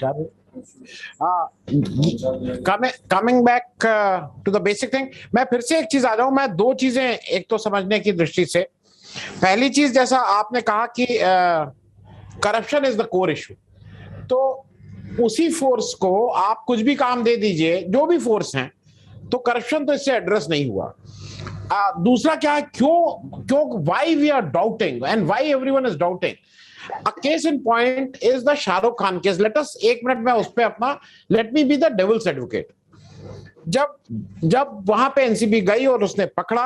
क्या coming back to the basic thing, मैं फिर से एक चीज आ जाऊं। मैं दो चीजें एक तो समझने की दृष्टि से, पहली चीज जैसा आपने कहा कि corruption is the core issue, तो उसी फोर्स को आप कुछ भी काम दे दीजिए, जो भी फोर्स हैं, तो करप्शन तो इससे एड्रेस नहीं हुआ। दूसरा क्या है, क्यों क्यों why we are doubting and why everyone is doubting. A case in point is the Shahrukh Khan case. Let us, एक मिनट में उस पे अपना, let me be the devil's advocate. जब जब वहां पे एनसीबी गई और उसने पकड़ा,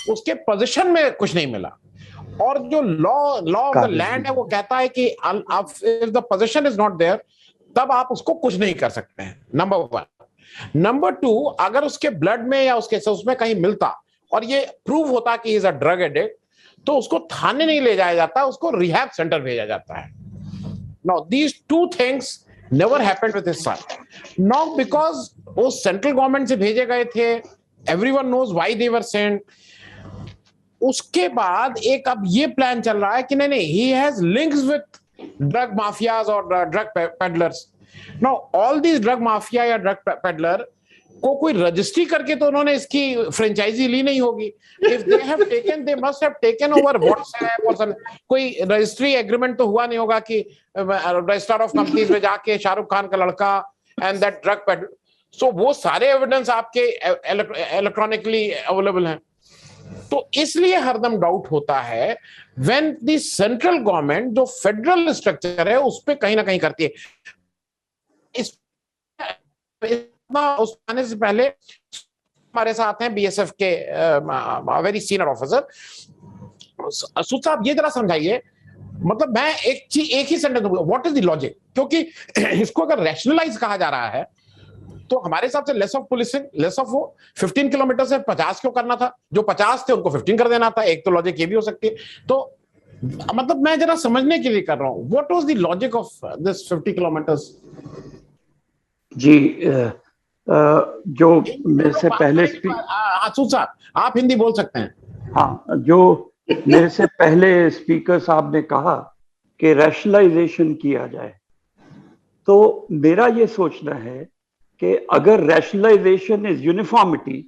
उसके पोजीशन में कुछ नहीं मिला, और जो लॉ ऑफ द लैंड है वो कहता है कि if the position is not there, तब आप उसको कुछ नहीं कर सकते हैं, नंबर वन। नंबर टू, अगर उसके ब्लड में या उसके उसमें कहीं मिलता और ये प्रूव होता कि इज अ ड्रग एडिक्ट, तो उसको थाने नहीं ले जाया जाता, उसको रिहैब सेंटर भेजा जाता है। Now these two things never happened with his son. Now because वो सेंट्रल गवर्नमेंट से भेजे गए थे, everyone knows why they were sent. उसके बाद एक अब ये प्लान चल रहा है कि नहीं नहीं, he has links with drug mafias और drug peddlers. Now all these drug mafia या ड्रग पेडलर को कोई रजिस्ट्री करके तो उन्होंने इसकी फ्रेंचाइजी ली नहीं होगी। If they have taken, they must have taken over WhatsApp और सब, कोई रजिस्ट्री एग्रीमेंट तो हुआ नहीं होगा कि रजिस्टर ऑफ कंपनीज में जाके शाहरुख खान का लड़का एंड दैट ड्रग पेडलर। सो वो सारे एविडेंस आपके इलेक्ट्रॉनिकली अवेलेबल हैं। तो इसलिए हरदम डाउट होता है व्हेन द सेंट्रल गवर्नमेंट जो फेडरल स्ट्रक्चर है उस पर कहीं ना कहीं करती है। इस उस आने से पहले हमारे साथ हैं बीएसएफ के वेरी सीनियर ऑफिसर। सूद साहब, ये जरा समझाइए, मतलब मैं एक ही सेंटेंस बोलूं, व्हाट इज द लॉजिक? क्योंकि इसको अगर रैशनलाइज कहा जा रहा है तो हमारे हिसाब से less of policing, less of वो 15 किलोमीटर से 50 क्यों करना था? जो 50 थे उनको 15 कर देना था। एक तो लॉजिक ये भी हो सकती है। तो मतलब मैं जरा समझने के लिए कर रहा हूं, what was the logic of this 50 kilometres? जी, जो मेरे से पहले साहब, आप हिंदी बोल सकते हैं। हाँ, जो मेरे से पहले स्पीकर साहब ने कहा कि रैशनलाइजेशन किया जाए, तो मेरा ये सोचना है कि अगर रैशनलाइजेशन इज यूनिफॉर्मिटी,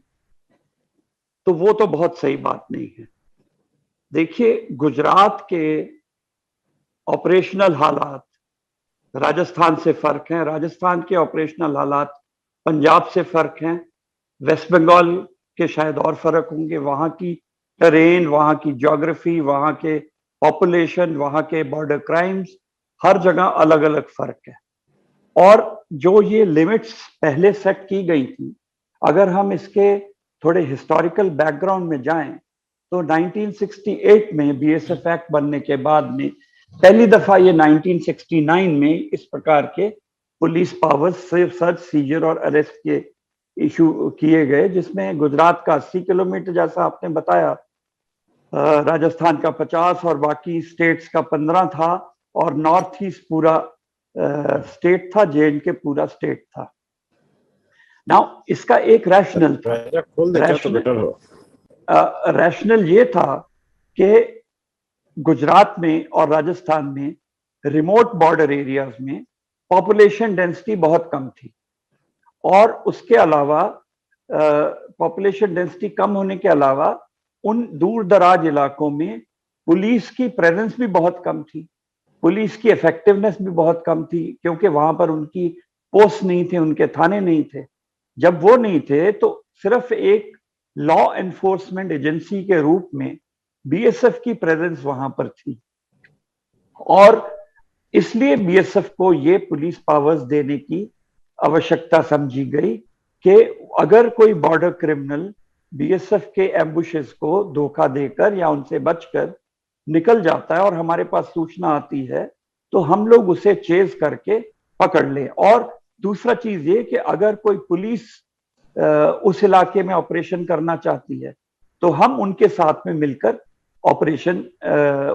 तो वो तो बहुत सही बात नहीं है। देखिए, गुजरात के ऑपरेशनल हालात राजस्थान से फर्क हैं, राजस्थान के ऑपरेशनल हालात पंजाब से फर्क हैं, वेस्ट बंगाल के शायद और फर्क होंगे। वहां की टेरेन, वहां की ज्योग्राफी, वहां के पॉपुलेशन, वहां के बॉर्डर क्राइम्स, हर जगह अलग अलग फर्क है। और जो ये लिमिट्स पहले सेट की गई थी, अगर हम इसके थोड़े हिस्टोरिकल बैकग्राउंड में जाएं तो 1968 में बीएसएफ एक्ट बनने के बाद में पहली दफा ये 1969 में इस प्रकार के पुलिस पावर्स, सिर्फ सर्च, सीजर और अरेस्ट के इशू किए गए, जिसमें गुजरात का 80 किलोमीटर जैसा आपने बताया, राजस्थान का 50 और बाकी स्टेट्स का 15 था, और नॉर्थ ईस्ट पूरा स्टेट था, जेएंडके पूरा स्टेट था। नाउ इसका एक रैशनल ये था कि गुजरात में और राजस्थान में रिमोट बॉर्डर एरियाज में पॉपुलेशन डेंसिटी बहुत कम थी, और उसके अलावा पॉपुलेशन डेंसिटी कम होने के अलावा उन दूर दराज इलाकों में पुलिस की प्रेजेंस भी बहुत कम थी, पुलिस की इफेक्टिवनेस भी बहुत कम थी, क्योंकि वहां पर उनकी पोस्ट नहीं थे, उनके थाने नहीं थे। जब वो नहीं थे तो सिर्फ एक लॉ एनफोर्समेंट एजेंसी के रूप में बीएसएफ की प्रेजेंस वहां पर थी, और इसलिए बीएसएफ को ये पुलिस पावर्स देने की आवश्यकता समझी गई कि अगर कोई बॉर्डर क्रिमिनल बीएसएफ के एम्बुशेस को धोखा देकर या उनसे बचकर निकल जाता है और हमारे पास सूचना आती है, तो हम लोग उसे चेज करके पकड़ लें। और दूसरा चीज ये कि अगर कोई पुलिस उस इलाके में ऑपरेशन करना चाहती है, तो हम उनके साथ में मिलकर ऑपरेशन,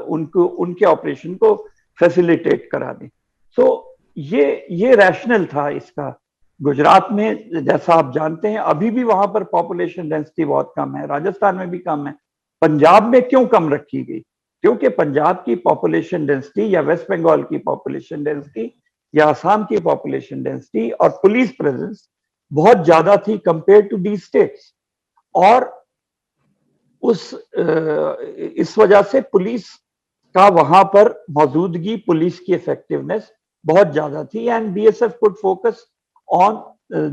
उनके ऑपरेशन को फैसिलिटेट करा दें। सो ये रैशनल था इसका। गुजरात में, जैसा आप जानते हैं, अभी भी वहां पर पॉपुलेशन डेंसिटी बहुत कम है, राजस्थान में भी कम है। पंजाब में क्यों कम रखी गई? क्योंकि पंजाब की पॉपुलेशन डेंसिटी या वेस्ट बंगाल की पॉपुलेशन डेंसिटी या असम की पॉपुलेशन डेंसिटी और पुलिस प्रेजेंस बहुत ज्यादा थी कंपेयर टू दी स्टेट्स, और इस वजह से पुलिस का वहां पर मौजूदगी, पुलिस की इफेक्टिवनेस बहुत ज्यादा थी, and BSF could focus on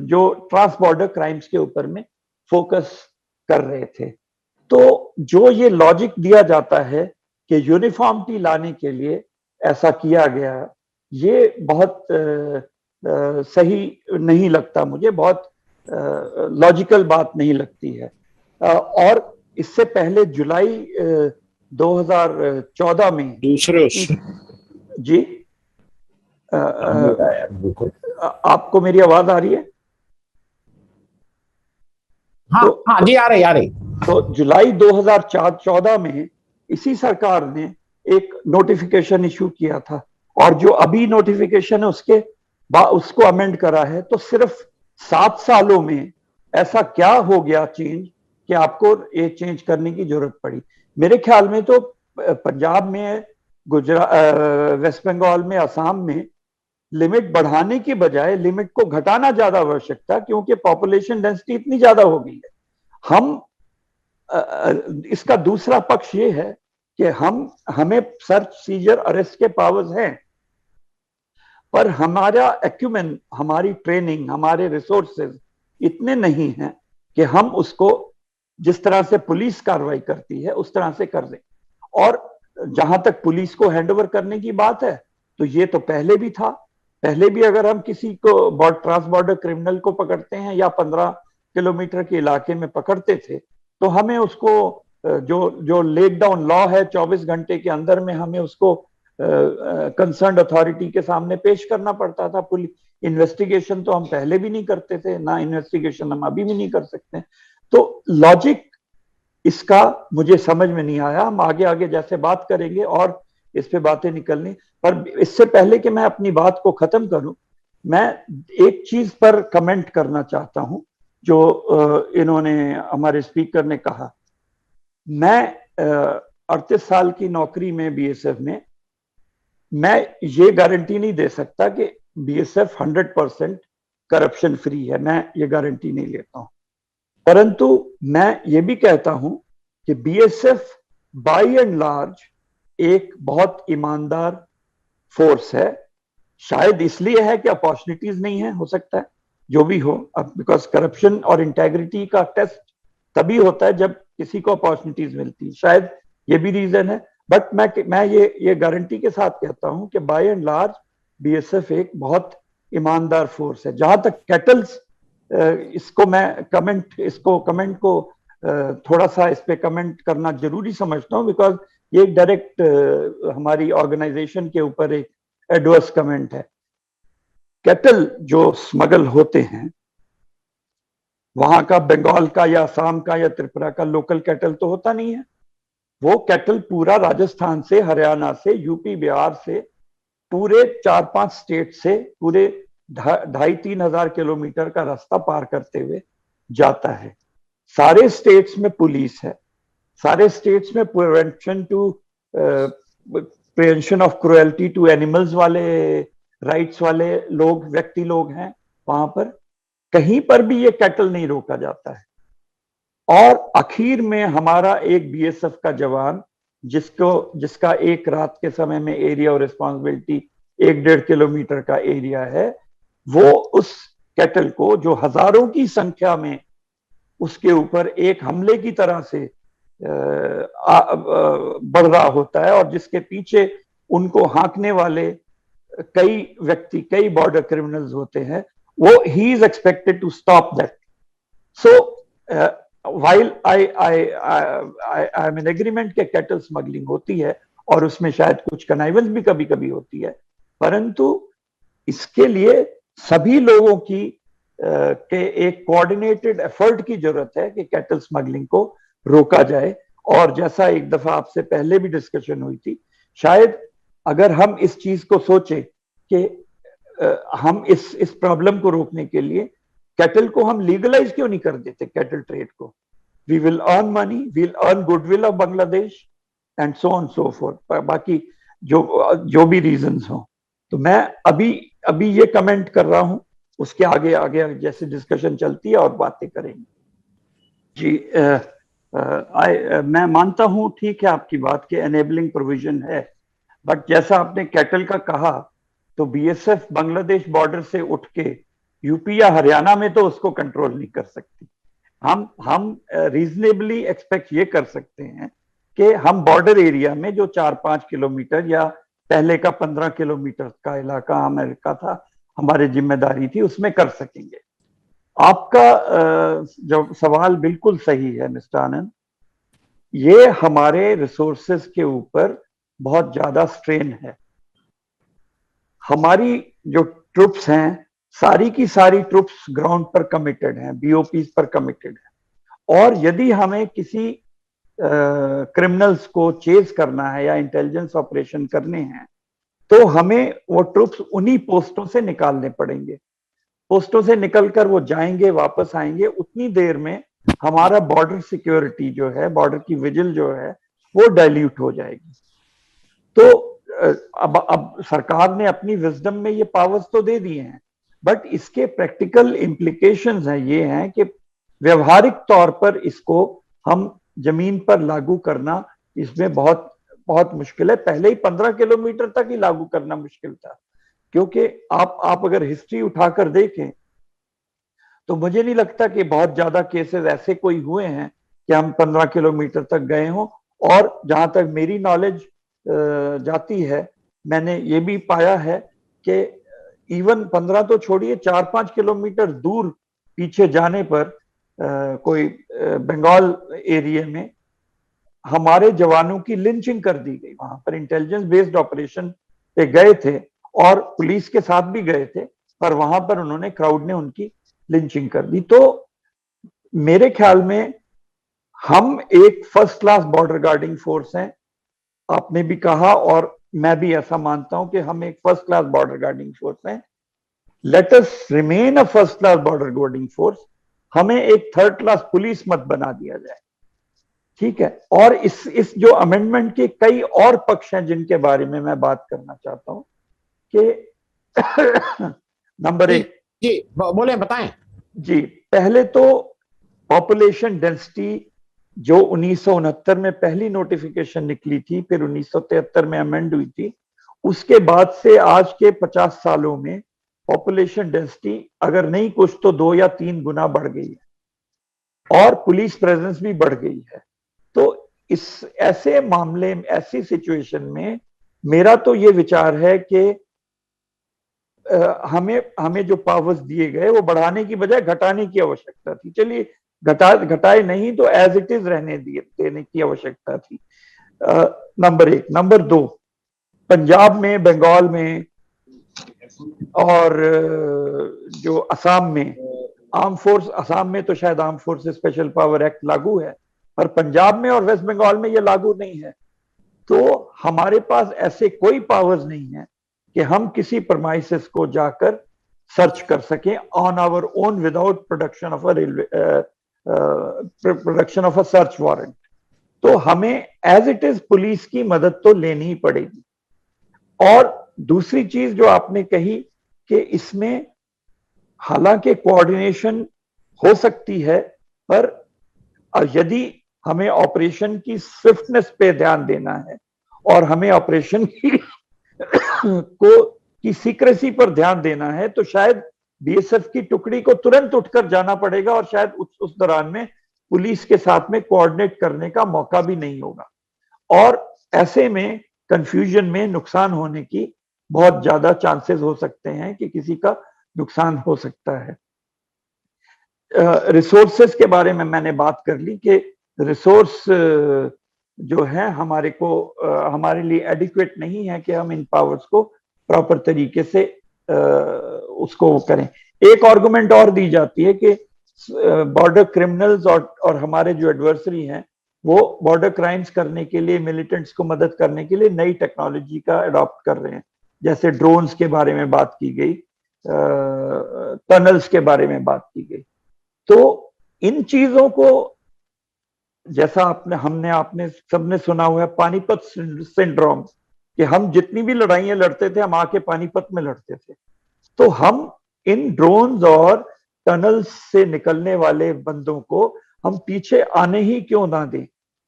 जो ट्रांस बॉर्डर क्राइम्स के ऊपर में फोकस कर रहे थे। तो जो ये लॉजिक दिया जाता है कि यूनिफॉर्मिटी लाने के लिए ऐसा किया गया, ये बहुत सही नहीं लगता मुझे, बहुत लॉजिकल बात नहीं लगती है। और इससे पहले जुलाई 2014 में दूसरे जी आपको मेरी आवाज आ रही है? हाँ हाँ जी, आ रही। तो जुलाई 2014 में इसी सरकार ने एक नोटिफिकेशन इशू किया था, और जो अभी नोटिफिकेशन है उसको अमेंड करा है। तो सिर्फ 7 सालों में ऐसा क्या हो गया चेंज कि आपको ये चेंज करने की जरूरत पड़ी? मेरे ख्याल में तो पंजाब में, गुजरात, वेस्ट बंगाल में, असम में लिमिट बढ़ाने के बजाय लिमिट को घटाना ज्यादा आवश्यक था, क्योंकि पॉपुलेशन डेंसिटी इतनी ज्यादा हो गई है। हम इसका दूसरा पक्ष ये है कि हमें सर्च, सीजर, अरेस्ट के पावर्स हैं, पर हमारा एक्यूमेन, हमारी ट्रेनिंग, हमारे रिसोर्सेज इतने नहीं हैं कि हम उसको जिस तरह से पुलिस कार्रवाई करती है उस तरह से कर दें। और जहां तक पुलिस को हैंडओवर करने की बात है, तो ये तो पहले भी था। पहले भी अगर हम किसी को ट्रांस बॉर्डर क्रिमिनल को पकड़ते हैं या 15 किलोमीटर के इलाके में पकड़ते थे, तो हमें उसको जो लेट डाउन लॉ है 24 घंटे के अंदर में हमें उसको कंसर्न अथॉरिटी के सामने पेश करना पड़ता था। पुलिस इन्वेस्टिगेशन तो हम पहले भी नहीं करते थे, ना इन्वेस्टिगेशन हम अभी भी नहीं कर सकते। तो लॉजिक इसका मुझे समझ में नहीं आया। हम आगे आगे जैसे बात करेंगे और इस पे बातें निकलनी, पर इससे पहले कि मैं अपनी बात को खत्म करूं, मैं एक चीज पर कमेंट करना चाहता हूं जो इन्होंने, हमारे स्पीकर ने कहा। मैं 38 साल की नौकरी में बीएसएफ में, मैं ये गारंटी नहीं दे सकता कि बीएसएफ 100% करप्शन फ्री है, मैं ये गारंटी नहीं लेता हूं। परंतु मैं ये भी कहता हूं कि बीएसएफ बाय एंड लार्ज एक बहुत ईमानदार फोर्स है। शायद इसलिए है कि अपॉर्चुनिटीज नहीं है, हो सकता है, जो भी हो। अब बिकॉज करप्शन और इंटेग्रिटी का टेस्ट तभी होता है जब किसी को अपॉर्चुनिटीज मिलती है, शायद ये भी रीजन है। बट मैं ये गारंटी के साथ कहता हूं कि बाय एंड लार्ज बीएसएफ एक बहुत ईमानदार फोर्स है। जहां तक कैटल्स, इसको मैं कमेंट को थोड़ा सा इस पे कमेंट करना जरूरी समझता हूं, बिकॉज ये एक डायरेक्ट हमारी ऑर्गेनाइजेशन के ऊपर एक एडवर्स कमेंट है। कैटल जो स्मगल होते हैं, वहां का बंगाल का या असम का या त्रिपुरा का लोकल कैटल तो होता नहीं है। वो कैटल पूरा राजस्थान से, हरियाणा से, यूपी, बिहार से, पूरे 4-5 स्टेट से, पूरे 2,500-3 हजार किलोमीटर का रास्ता पार करते हुए जाता है। सारे स्टेट्स में पुलिस है, सारे स्टेट्स में prevention of cruelty to animals वाले, राइट्स वाले लोग, व्यक्ति लोग हैं वहां पर। कहीं पर भी ये कैटल नहीं रोका जाता है। और आखिर में हमारा एक बीएसएफ का जवान, जिसका एक रात के समय में एरिया और रिस्पॉन्सिबिलिटी 1-1.5 किलोमीटर का एरिया है, वो उस कैटल को, जो हजारों की संख्या में उसके ऊपर एक हमले की तरह से बढ़ रहा होता है, और जिसके पीछे उनको हाँकने वाले कई व्यक्ति, कई बॉर्डर क्रिमिनल्स होते हैं, वो he is expected to stop that. So while I am in agreement के कैटल स्मगलिंग होती है और उसमें शायद कुछ कनाइवेंस भी कभी कभी होती है, परंतु इसके लिए सभी लोगों की के एक कोऑर्डिनेटेड एफर्ट की जरूरत है कि कैटल स्मगलिंग को रोका जाए। और जैसा एक दफा आपसे पहले भी डिस्कशन हुई थी, शायद अगर हम इस चीज को सोचें कि हम इस प्रॉब्लम को रोकने के लिए कैटल को हम लीगलाइज क्यों नहीं कर देते, कैटल ट्रेड को। We will earn money, we will earn goodwill of Bangladesh and so on so forth, बाकी जो भी रीजंस हो। तो मैं अभी अभी ये कमेंट कर रहा हूं, उसके आगे आगे जैसे डिस्कशन चलती है और बातें करेंगे। जी, मैं मानता हूं, ठीक है आपकी बात कि एनेबलिंग प्रोविजन है, बट जैसा आपने कैटल का कहा, तो बीएसएफ बांग्लादेश बॉर्डर से उठ के यूपी या हरियाणा में तो उसको कंट्रोल नहीं कर सकती। हम रीजनेबली एक्सपेक्ट ये कर सकते हैं कि हम बॉर्डर एरिया में जो 4-5 किलोमीटर या पहले का 15 किलोमीटर का इलाका अमेरिका था, हमारी जिम्मेदारी थी, उसमें कर सकेंगे। आपका जो सवाल बिल्कुल सही है मिस्टर आनंद, ये हमारे रिसोर्सेस के ऊपर बहुत ज्यादा स्ट्रेन है। हमारी जो ट्रुप्स हैं, सारी की सारी ट्रुप्स ग्राउंड पर कमिटेड हैं, बीओपीज पर कमिटेड है, और यदि हमें किसी क्रिमिनल्स को चेज करना है या इंटेलिजेंस ऑपरेशन करने हैं, तो हमें वो ट्रुप्स उन्हीं पोस्टों से निकालने पड़ेंगे। पोस्टों से निकलकर वो जाएंगे, वापस आएंगे, उतनी देर में हमारा बॉर्डर सिक्योरिटी जो है, बॉर्डर की विजिल जो है, वो डाइल्यूट हो जाएगी। तो अब सरकार ने अपनी विजडम में ये पावर्स तो दे दिए हैं, बट इसके प्रैक्टिकल इम्प्लीकेशंस हैं, ये हैं कि व्यवहारिक तौर पर इसको हम जमीन पर लागू करना, इसमें बहुत बहुत मुश्किल है। पहले ही 15 किलोमीटर तक ही लागू करना मुश्किल था, क्योंकि आप अगर हिस्ट्री उठाकर देखें तो मुझे नहीं लगता कि बहुत ज्यादा केसेस ऐसे कोई हुए हैं कि हम 15 किलोमीटर तक गए हों। और जहां तक मेरी नॉलेज जाती है, मैंने ये भी पाया है कि इवन 15 तो छोड़िए, 4-5 किलोमीटर दूर पीछे जाने पर कोई बंगाल एरिया में हमारे जवानों की लिंचिंग कर दी गई। वहां पर इंटेलिजेंस बेस्ड ऑपरेशन पे गए थे और पुलिस के साथ भी गए थे, पर वहां पर उन्होंने, क्राउड ने उनकी लिंचिंग कर दी। तो मेरे ख्याल में हम एक first class border guarding force हैं, आपने भी कहा और मैं भी ऐसा मानता हूं कि हम एक first class border guarding force हैं। Let us remain a first class border guarding force, हमें एक थर्ड क्लास पुलिस मत बना दिया जाए, ठीक है। और इस जो अमेंडमेंट के कई और पक्ष हैं जिनके बारे में मैं बात करना चाहता हूं कि नंबर जी, एक, जी बोले, बताएं। जी, पहले तो पॉपुलेशन डेंसिटी जो 1969 में पहली नोटिफिकेशन निकली थी, फिर 1973 में अमेंड हुई थी, उसके बाद से आज के 50 सालों में पॉपुलेशन डेंसिटी अगर नहीं कुछ तो 2 या 3 गुना बढ़ गई है, और पुलिस प्रेजेंस भी बढ़ गई है। तो इस ऐसे मामले में, ऐसी सिचुएशन में मेरा तो ये विचार है कि हमें जो पावर्स दिए गए वो बढ़ाने की बजाय घटाने की आवश्यकता थी। चलिए, घटाए नहीं तो एज इट इज रहने देने की आवश्यकता थी। नंबर एक। नंबर दो, पंजाब में, बंगाल में और जो असम में आर्म फोर्स, असम में तो शायद arm force special power act लागू है, पर पंजाब में और वेस्ट बंगाल में ये लागू नहीं है। तो हमारे पास ऐसे कोई पावर्स नहीं है कि हम किसी परमाइसिस को जाकर सर्च कर सकें on our own without production of a search warrant. तो हमें एज इट इज पुलिस की मदद तो लेनी ही पड़ेगी। और दूसरी चीज जो आपने कही कि इसमें हालांकि कोऑर्डिनेशन हो सकती है, पर यदि हमें ऑपरेशन की स्विफ्टनेस पे ध्यान देना है और हमें ऑपरेशन की सीक्रेसी पर ध्यान देना है, तो शायद बीएसएफ की टुकड़ी को तुरंत उठकर जाना पड़ेगा, और शायद उस दौरान में पुलिस के साथ में कोऑर्डिनेट करने का मौका भी नहीं होगा, और ऐसे में कंफ्यूजन में नुकसान होने की बहुत ज्यादा चांसेस हो सकते हैं कि किसी का नुकसान हो सकता है। रिसोर्सेस के बारे में मैंने बात कर ली कि रिसोर्स जो है हमारे लिए एडिक्वेट नहीं है कि हम इन पावर्स को प्रॉपर तरीके से उसको करें। एक आर्गुमेंट और दी जाती है कि बॉर्डर क्रिमिनल्स और हमारे जो एडवर्सरी हैं, वो बॉर्डर क्राइम्स करने के लिए, मिलिटेंट्स को मदद करने के लिए नई टेक्नोलॉजी का अडॉप्ट कर रहे हैं। जैसे ड्रोन्स के बारे में बात की गई, टनल्स के बारे में बात की गई। तो इन चीजों को, जैसा आपने सबने सुना हुआ है पानीपत सिंड्रोम, कि हम जितनी भी लड़ाइयां लड़ते थे हम आके पानीपत में लड़ते थे, तो हम इन ड्रोन्स और टनल्स से निकलने वाले बंदों को हम पीछे आने ही क्यों ना दें।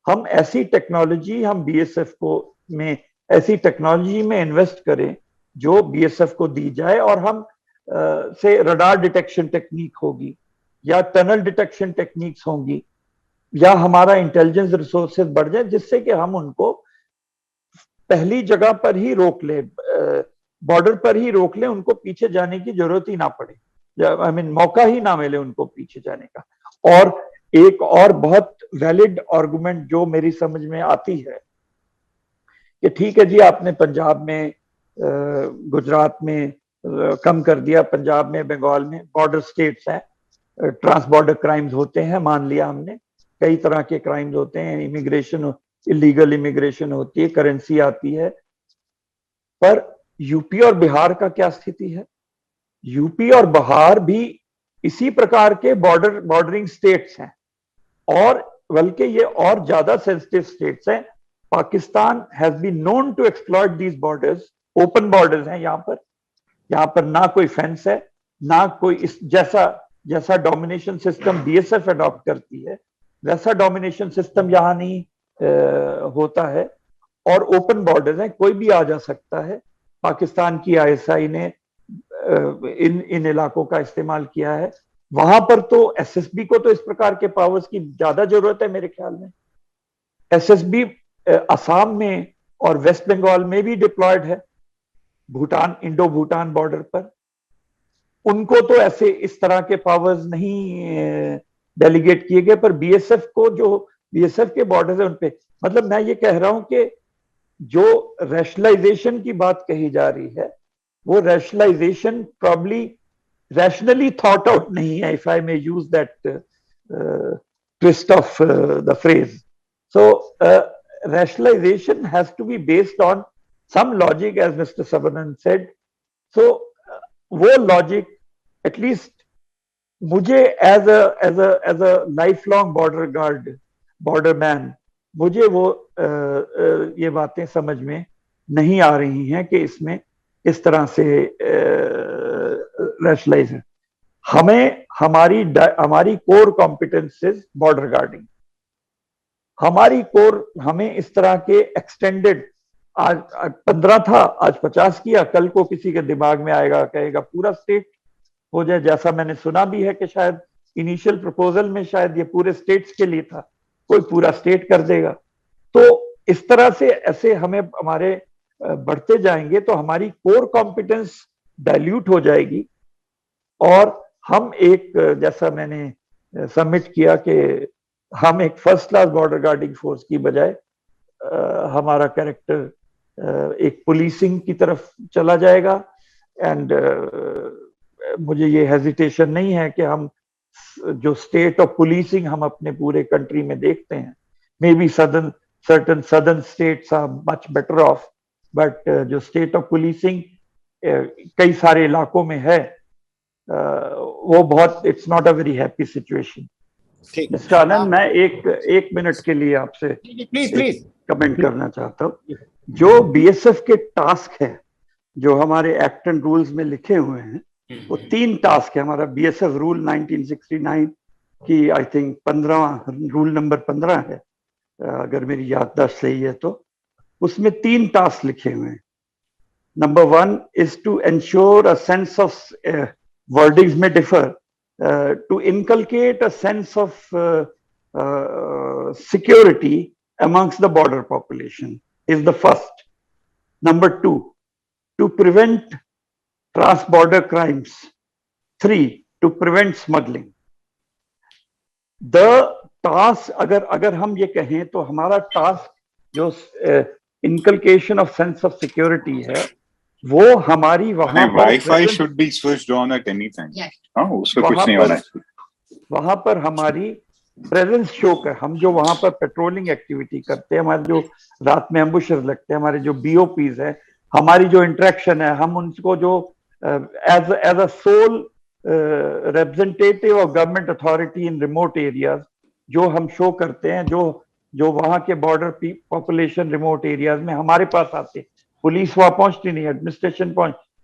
हम ऐसी टेक्नोलॉजी, हम बीएसएफ को में ऐसी टेक्नोलॉजी में इन्वेस्ट करें जो बीएसएफ को दी जाए, और हम से रडार डिटेक्शन टेक्निक होगी या टनल डिटेक्शन टेक्निक्स होंगी, या हमारा इंटेलिजेंस रिसोर्सेज बढ़ जाए जिससे कि हम उनको पहली जगह पर ही रोक ले, बॉर्डर पर ही रोक ले, उनको पीछे जाने की जरूरत ही ना पड़े, आई मीन मौका ही ना मिले उनको पीछे जाने का। और एक और बहुत वैलिड आर्गुमेंट जो मेरी समझ में आती है कि ठीक है जी, आपने पंजाब में, गुजरात में कम कर दिया, पंजाब में, बंगाल में, बॉर्डर स्टेट्स हैं, ट्रांस बॉर्डर क्राइम्स होते हैं, मान लिया हमने, कई तरह के क्राइम्स होते हैं, इमिग्रेशन, इलीगल इमिग्रेशन होती है, करेंसी आती है। पर यूपी और बिहार का क्या स्थिति है? यूपी और बिहार भी इसी प्रकार के बॉर्डरिंग स्टेट्स हैं, और बल्कि ये और ज्यादा सेंसिटिव स्टेट्स हैं। Pakistan has been known to exploit these borders, open borders हैं यहाँ पर ना कोई फेंस है, ना कोई इस जैसा डोमिनेशन सिस्टम बीएसएफ अडॉप्ट करती है वैसा डोमिनेशन सिस्टम यहाँ नहीं होता है, और ओपन बॉर्डर्स हैं, कोई भी आ जा सकता है। पाकिस्तान की आईएसआई ने इन इलाकों का इस्तेमाल किया है। वहां पर तो एसएसबी को तो इस प्रकार के पावर्स की ज्यादा जरूरत है मेरे ख्याल में। एसएसबी असम में और वेस्ट बंगाल में भी डिप्लॉयड है, भूटान, इंडो भूटान बॉर्डर पर। उनको तो ऐसे इस तरह के पावर्स नहीं डेलीगेट किए गए, पर बीएसएफ को, जो बीएसएफ के बॉर्डर है उन पे, मतलब मैं ये कह रहा हूं कि जो रैशनलाइजेशन की बात कही जा रही है वो rationalization probably rationally thought out नहीं है, if I may use that twist of the phrase. So rationalization has to be based on some logic, as Mr. Sabanand said. So वो logic, at least मुझे as a lifelong border guard, border man, मुझे वो ये बातें समझ में नहीं आ रही हैं कि इसमें इस तरह से रैशनलाइज है। हमें हमारी कोर कॉम्पिटेंसेस बॉर्डर गार्डिंग, हमारी कोर हमें इस तरह के एक्सटेंडेड, आज 15 था, आज 50 किया, कल को किसी के दिमाग में आएगा, कहेगा पूरा स्टेट हो जाए, जैसा मैंने सुना भी है कि शायद इनिशियल प्रपोजल में शायद ये पूरे स्टेट्स के लिए था, कोई पूरा स्टेट कर देगा। तो इस तरह से ऐसे हमें हमारे बढ़ते जाएंगे तो हमारी कोर कॉम्पिटेंस डाइल्यूट हो जाएगी, और हम एक, जैसा मैंने सबमिट किया कि हम एक first class border guarding force की बजाय हमारा कैरेक्टर एक पुलिसिंग की तरफ चला जाएगा। एंड मुझे ये हेजिटेशन नहीं है कि हम जो स्टेट ऑफ पुलिसिंग हम अपने पूरे कंट्री में देखते हैं, maybe certain southern states are much better off, but जो स्टेट ऑफ पुलिसिंग कई सारे इलाकों में है, वो बहुत, it's not a very happy situation. Mister Anand, मैं एक मिनट के लिए आपसे प्लीज कमेंट करना चाहता हूँ। जो बीएसएफ के टास्क है जो हमारे एक्ट एंड रूल्स में लिखे हुए हैं, वो 3 टास्क है। हमारा बीएसएफ रूल 1969 की आई थिंक 15 रूल नंबर 15 है, अगर मेरी याददाश्त सही है तो। उसमें 3 टास्क लिखे हुए हैं। Number 1 is to ensure a sense of, wordings में differ, to inculcate a sense of security amongst the border population is the first. Number 2, to prevent trans-border crimes. 3, to prevent smuggling. The task, अगर हम ये कहें तो हमारा task जो inculcation of sense of security है, वो हमारी वहां पर wifi should be switched on at any time. हाँ, उसमें कुछ नहीं होना है। वहां पर हमारी प्रेजेंस शो कर, हम जो वहां पर पेट्रोलिंग एक्टिविटी करते हैं, हमारे जो रात में एम्बुशेस लगते हैं, हमारे जो बीओपीज है, हमारी जो इंटरेक्शन है, हम उनको जो as a sole representative of government authority in remote areas जो हम शो करते हैं, जो वहां के बॉर्डर पॉपुलेशन रिमोट एरियाज में हमारे पास आते हैं, पुलिस वहां पहुंचती नहीं, एडमिनिस्ट्रेशन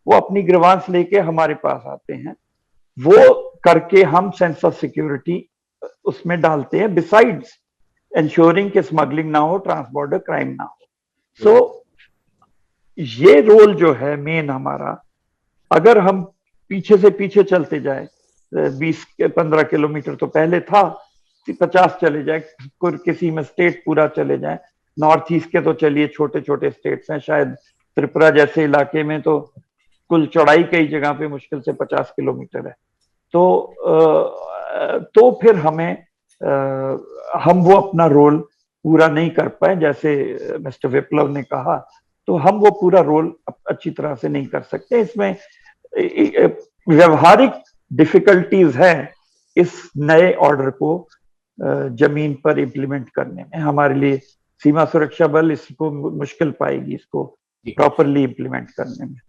वो अपनी ग्रीवांस लेके हमारे पास आते हैं, वो करके हम सेंस ऑफ सिक्योरिटी उसमें डालते हैं, बिसाइड्स ensuring कि स्मगलिंग ना हो, ट्रांसबॉर्डर क्राइम ना हो। सो ये रोल जो है मेन हमारा, अगर हम पीछे से पीछे चलते जाए, 20-15 किलोमीटर तो पहले था, 50 चले जाए, किसी में स्टेट पूरा चले जाए, नॉर्थ ईस्ट के तो चलिए छोटे छोटे स्टेट्स हैं, शायद त्रिपुरा जैसे इलाके में तो कुल चौड़ाई कई जगह पे मुश्किल से 50 किलोमीटर है। तो फिर हम वो अपना रोल पूरा नहीं कर पाए, जैसे मिस्टर विप्लव ने कहा, तो हम वो पूरा रोल अच्छी तरह से नहीं कर सकते। इसमें व्यवहारिक डिफिकल्टीज है इस नए ऑर्डर को जमीन पर इम्प्लीमेंट करने में। हमारे लिए सीमा सुरक्षा बल इसको मुश्किल पाएगी, इसको प्रॉपरली इम्प्लीमेंट करने में।